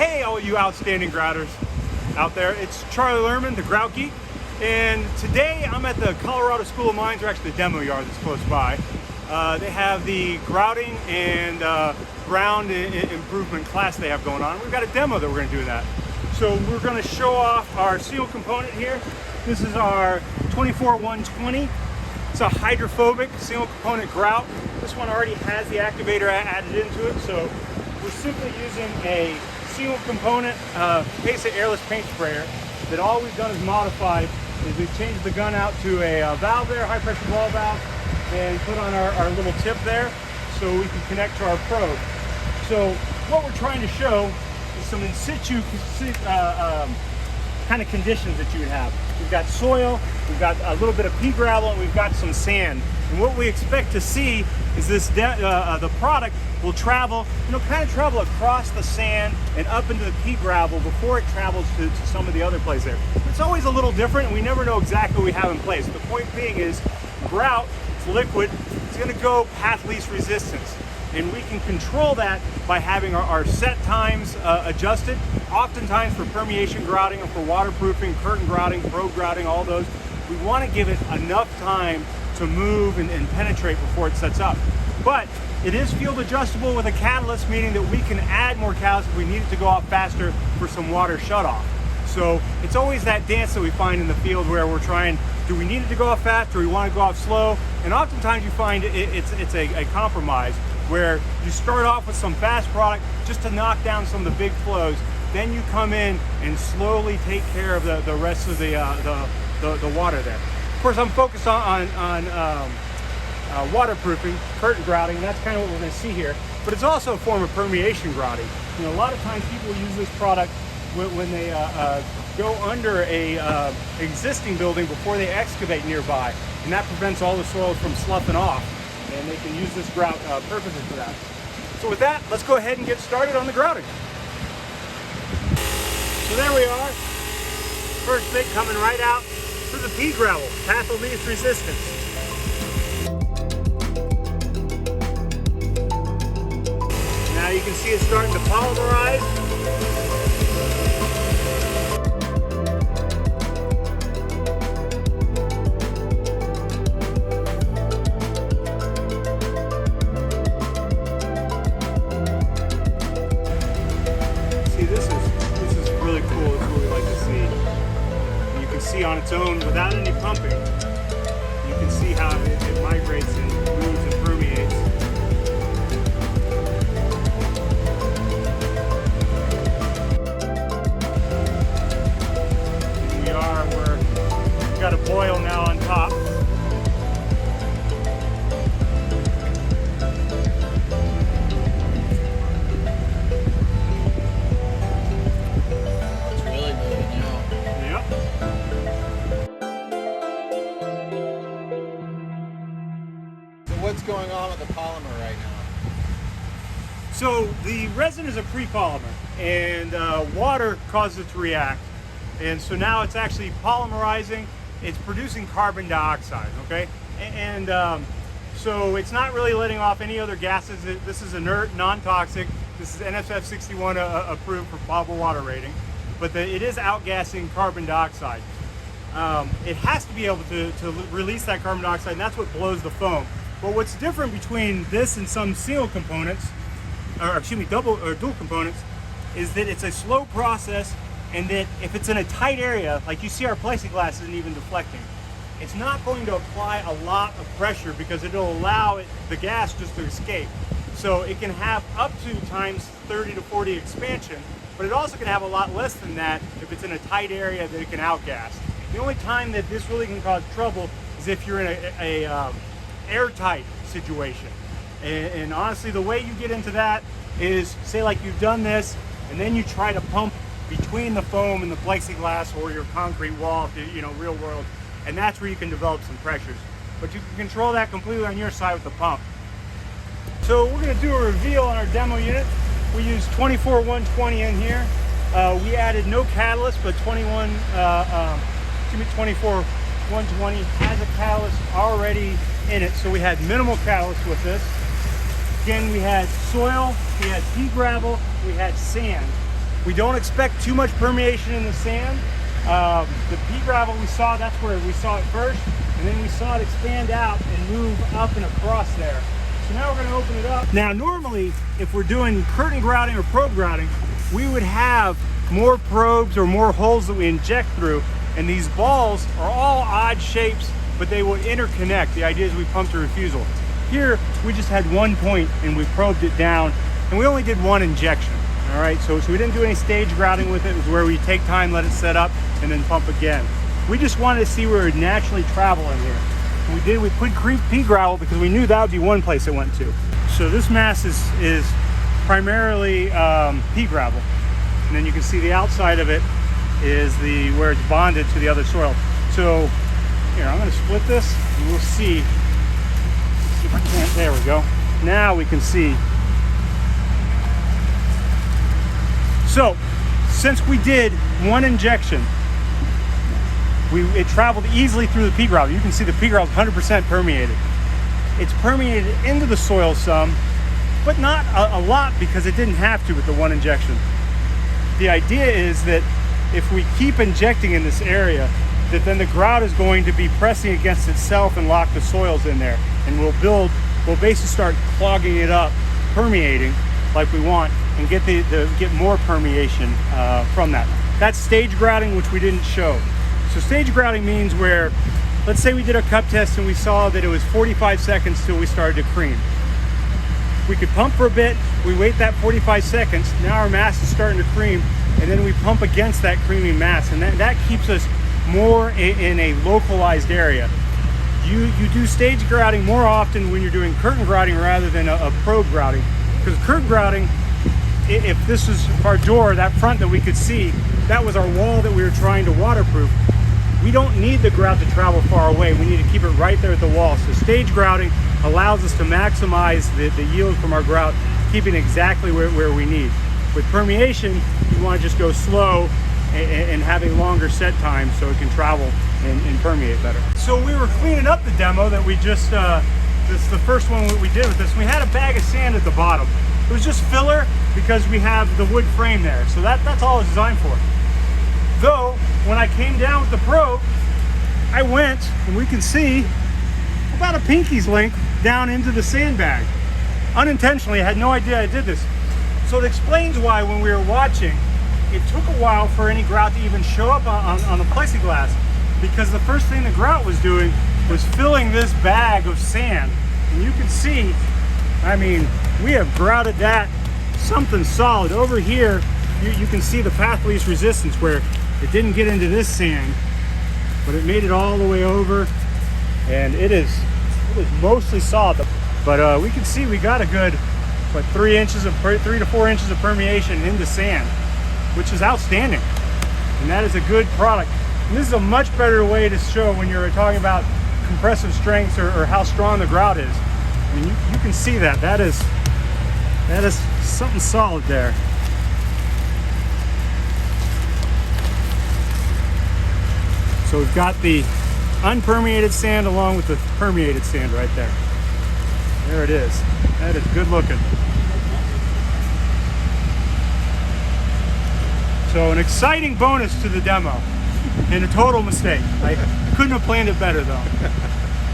Hey, all you outstanding grouters out there. It's Charlie Lerman, the Grout Geek, and today I'm at the Colorado School of Mines, or actually the demo yard that's close by. They have the grouting and ground improvement class they have going on. We've got a demo that we're going to do that. So we're going to show off our seal component here. This is our 24120. It's a hydrophobic seal component grout. This one already has the activator added into it, so we're simply using a seal component basic airless paint sprayer that all we've done is modified is we've changed the gun out to a valve there, high pressure ball valve, and put on our little tip there so we can connect to our probe. So what we're trying to show is some in situ kind of conditions that you would have. We've got soil, we've got a little bit of pea gravel, and we've got some sand. And what we expect to see is this the product will travel, kind of travel across the sand and up into the pea gravel before it travels to some of the other places there. It's always a little different, and we never know exactly what we have in place. The point being is, grout, it's liquid, it's going to go path least resistance. And we can control that by having our set times adjusted. Oftentimes for permeation grouting or for waterproofing, curtain grouting, probe grouting, all those, we want to give it enough time to move and penetrate before it sets up. But it is field adjustable with a catalyst, meaning that we can add more catalyst if we need it to go off faster for some water shutoff. So it's always that dance that we find in the field where we're trying, do we need it to go off fast or we want to go off slow? And oftentimes you find it's a compromise where you start off with some fast product just to knock down some of the big flows. Then you come in and slowly take care of the rest of the water there. Of course, I'm focused on waterproofing, curtain grouting, and that's kind of what we're going to see here. But it's also a form of permeation grouting. A lot of times people use this product when they go under a existing building before they excavate nearby, and that prevents all the soil from sloughing off. And they can use this grout perfectly for that. So with that, let's go ahead and get started on the grouting. So there we are. First bit coming right out through the pea gravel, path of least resistance. Now you can see it's starting to polymerize. On its own without any pumping, you can see how it migrates and moves and permeates. Here we've got a boil now on top. What's going on with the polymer right now? So the resin is a pre-polymer, and water causes it to react, and so now it's actually polymerizing. It's producing carbon dioxide, okay, and so it's not really letting off any other gases. This is inert, non-toxic. This is NCFI 61 approved for potable water rating, but it is outgassing carbon dioxide. It has to be able to release that carbon dioxide, and that's what blows the foam. But what's different between this and some seal components, or excuse me, dual components, is that it's a slow process, and that if it's in a tight area, like you see our plexiglass isn't even deflecting, it's not going to apply a lot of pressure because it'll allow the gas just to escape. So it can have up to times 30 to 40 expansion, but it also can have a lot less than that if it's in a tight area that it can outgas. The only time that this really can cause trouble is if you're in a airtight situation, and honestly the way you get into that is, say like you've done this and then you try to pump between the foam and the plexiglass or your concrete wall, real world, and that's where you can develop some pressures, but you can control that completely on your side with the pump. So we're going to do a reveal on our demo unit. We use 24120 in here. We added no catalyst, but 24120 has a catalyst already in it, so we had minimal catalyst with this. Again, we had soil, we had pea gravel, we had sand. We don't expect too much permeation in the sand. The pea gravel we saw, that's where we saw it first, and then we saw it expand out and move up and across there. So now we're going to open it up. Now normally, if we're doing curtain grouting or probe grouting, we would have more probes or more holes that we inject through, and these balls are all odd shapes, but they would interconnect. The idea is we pump the refusal. Here, we just had one point and we probed it down, and we only did one injection. All right, so we didn't do any stage grouting with it. It was where we take time, let it set up, and then pump again. We just wanted to see where it would naturally travel in here. We put pea gravel because we knew that would be one place it went to. So this mass is primarily pea gravel. And then you can see the outside of it is where it's bonded to the other soil. So here, I'm gonna split this and we'll see if I can't, there we go. Now we can see. So, since we did one injection, it traveled easily through the pea gravel. You can see the pea gravel is 100% permeated. It's permeated into the soil some, but not a lot because it didn't have to with the one injection. The idea is that if we keep injecting in this area, that then the grout is going to be pressing against itself and lock the soils in there. And we'll basically start clogging it up, permeating like we want, and get more permeation from that. That's stage grouting, which we didn't show. So stage grouting means where, let's say we did a cup test and we saw that it was 45 seconds till we started to cream. We could pump for a bit, we wait that 45 seconds, now our mass is starting to cream, and then we pump against that creaming mass, and that keeps us more in a localized area. You do stage grouting more often when you're doing curtain grouting rather than a probe grouting. Because curtain grouting, if this was our door, that front that we could see, that was our wall that we were trying to waterproof. We don't need the grout to travel far away. We need to keep it right there at the wall. So stage grouting allows us to maximize the yield from our grout, keeping exactly where we need. With permeation, you want to just go slow and have a longer set time so it can travel and permeate better. So we were cleaning up the demo that we just, this is the first one we did with this. We had a bag of sand at the bottom. It was just filler because we have the wood frame there. So that's all it's designed for. Though, when I came down with the probe, I went, and we can see, about a pinky's length down into the sandbag. Unintentionally, I had no idea I did this. So it explains why when we were watching, it took a while for any grout to even show up on the plexiglass, because the first thing the grout was doing was filling this bag of sand. And you can see, I mean, we have grouted that something solid. Over here, you can see the path least resistance where it didn't get into this sand, but it made it all the way over, and it is mostly solid. But we can see we got a good, what, 3 to 4 inches of permeation into sand, which is outstanding. And that is a good product. And this is a much better way to show when you're talking about compressive strengths or how strong the grout is. I mean, you can see that. That is something solid there. So we've got the unpermeated sand along with the permeated sand right there. There it is. That is good looking. So an exciting bonus to the demo and a total mistake. I couldn't have planned it better though.